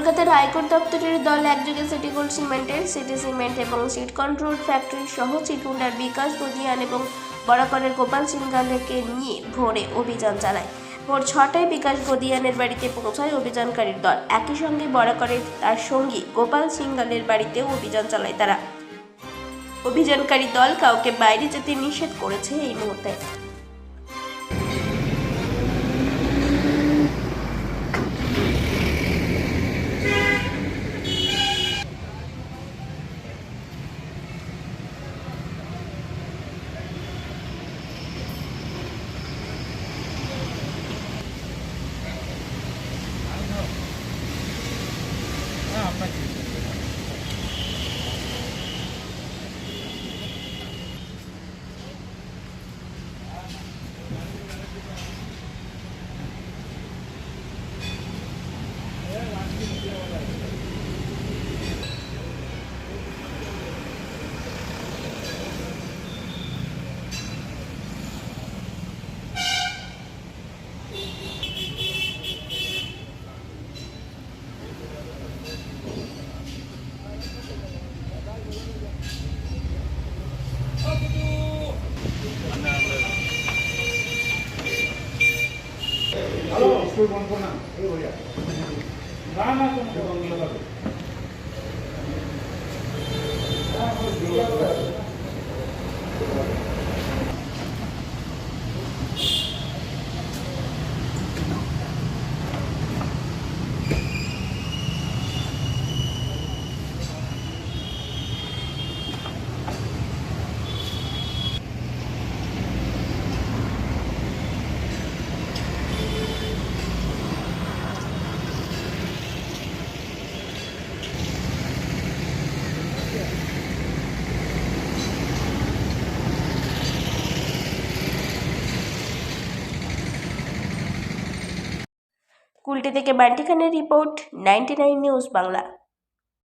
কলকাতার হাইকোর্ট দপ্তরের দল একযোগে সিটি গোল্ড সিমেন্টের সিটি সিমেন্ট এবং সিট কন্ট্রোল ফ্যাক্টরি সহ চিটকুন্ডার বিকাশ গদিয়ান এবং বরাকরের গোপাল সিংঘালকে নিয়ে ভোরে অভিযান চালায়। ভোর 6টায় বিকাশ গদিয়ানের বাড়িতে পৌঁছায় অভিযানকারীর দল। একই সঙ্গে বরাকরের তার সঙ্গী গোপাল সিংঘালের বাড়িতেও অভিযান চালায় তারা। অভিযানকারী দল কাউকে বাইরে যেতে নিষেধ করেছে এই মুহূর্তে। হ্যালো, স্কুল বন্ধ না এই বলিয়া না না তুমি বন্ধ করো। কুলটি থেকে বান্টি খানের রিপোর্ট, 99 নিউজ বাংলা।